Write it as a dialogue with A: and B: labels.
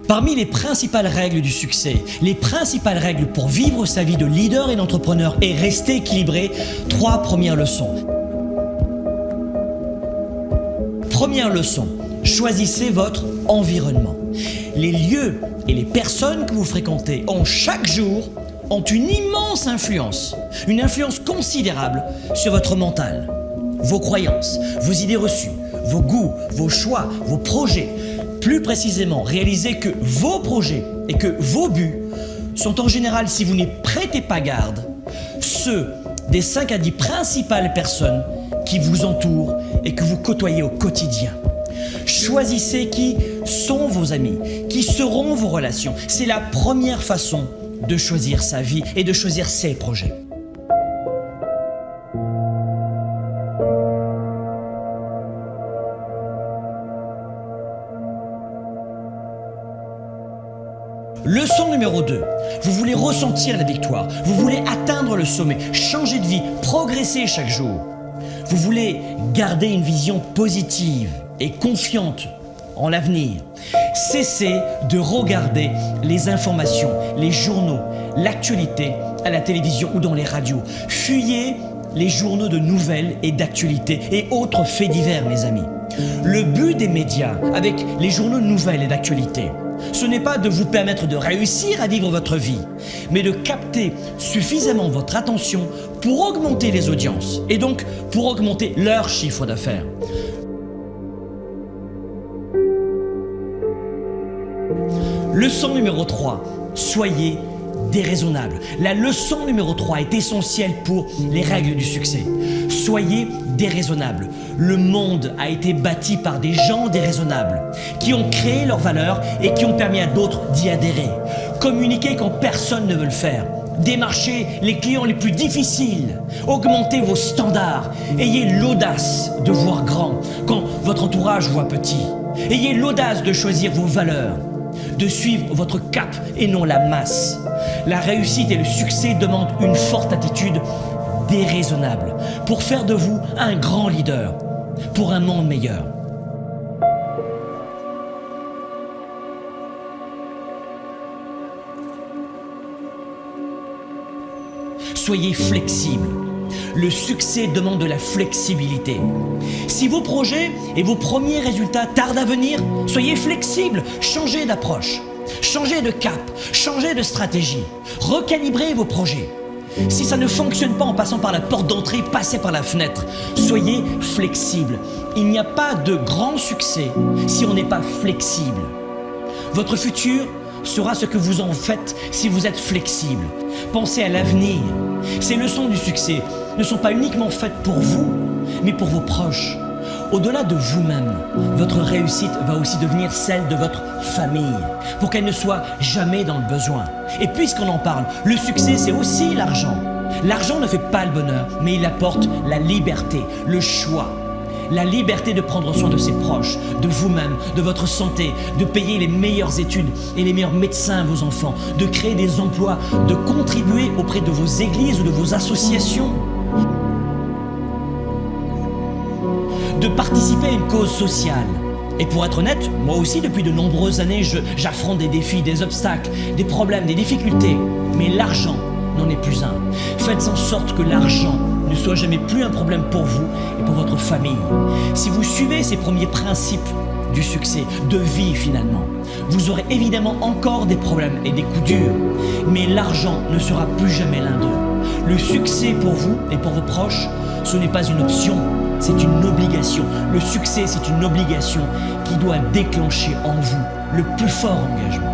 A: Parmi les principales règles du succès, les principales règles pour vivre sa vie de leader et d'entrepreneur et rester équilibré, 3 premières leçons. Première leçon, choisissez votre environnement. Les lieux et les personnes que vous fréquentez chaque jour ont une immense influence, une influence considérable sur votre mental, vos croyances, vos idées reçues, vos goûts, vos choix, vos projets. Plus précisément, réalisez que vos projets et que vos buts sont en général, si vous n'y prêtez pas garde, ceux des 5 à 10 principales personnes qui vous entourent et que vous côtoyez au quotidien. Choisissez qui sont vos amis, qui seront vos relations. C'est la première façon de choisir sa vie et de choisir ses projets. Leçon numéro 2, vous voulez ressentir la victoire, vous voulez atteindre le sommet, changer de vie, progresser chaque jour. Vous voulez garder une vision positive et confiante en l'avenir. Cessez de regarder les informations, les journaux, l'actualité à la télévision ou dans les radios. Fuyez les journaux de nouvelles et d'actualité et autres faits divers, mes amis. Le but des médias avec les journaux de nouvelles et d'actualité, ce n'est pas de vous permettre de réussir à vivre votre vie, mais de capter suffisamment votre attention pour augmenter les audiences et donc pour augmenter leur chiffre d'affaires. Leçon numéro 3, soyez déraisonnable. La leçon numéro 3 est essentielle pour les règles du succès. Soyez déraisonnable. Le monde a été bâti par des gens déraisonnables qui ont créé leurs valeurs et qui ont permis à d'autres d'y adhérer. Communiquez quand personne ne veut le faire. Démarchez les clients les plus difficiles. Augmentez vos standards. Ayez l'audace de voir grand quand votre entourage voit petit. Ayez l'audace de choisir vos valeurs, de suivre votre cap et non la masse. La réussite et le succès demandent une forte attitude déraisonnable pour faire de vous un grand leader pour un monde meilleur. Soyez flexible. Le succès demande de la flexibilité. Si vos projets et vos premiers résultats tardent à venir, soyez flexible, changez d'approche, changez de cap, changez de stratégie, recalibrez vos projets. Si ça ne fonctionne pas en passant par la porte d'entrée, passez par la fenêtre. Soyez flexible. Il n'y a pas de grand succès si on n'est pas flexible. Votre futur sera ce que vous en faites si vous êtes flexible. Pensez à l'avenir. Ces leçons du succès ne sont pas uniquement faites pour vous, mais pour vos proches. Au-delà de vous-même, votre réussite va aussi devenir celle de votre famille, pour qu'elle ne soit jamais dans le besoin. Et puisqu'on en parle, le succès, c'est aussi l'argent. L'argent ne fait pas le bonheur, mais il apporte la liberté, le choix. La liberté de prendre soin de ses proches, de vous-même, de votre santé, de payer les meilleures études et les meilleurs médecins à vos enfants, de créer des emplois, de contribuer auprès de vos églises ou de vos associations, de participer à une cause sociale. Et pour être honnête, moi aussi depuis de nombreuses années, j'affronte des défis, des obstacles, des problèmes, des difficultés. Mais l'argent n'en est plus un. Faites en sorte que l'argent ne soit jamais plus un problème pour vous et pour votre famille. Si vous suivez ces premiers principes du succès, de vie finalement, vous aurez évidemment encore des problèmes et des coups durs, mais l'argent ne sera plus jamais l'un d'eux. Le succès pour vous et pour vos proches, ce n'est pas une option, c'est une obligation. Le succès, c'est une obligation qui doit déclencher en vous le plus fort engagement.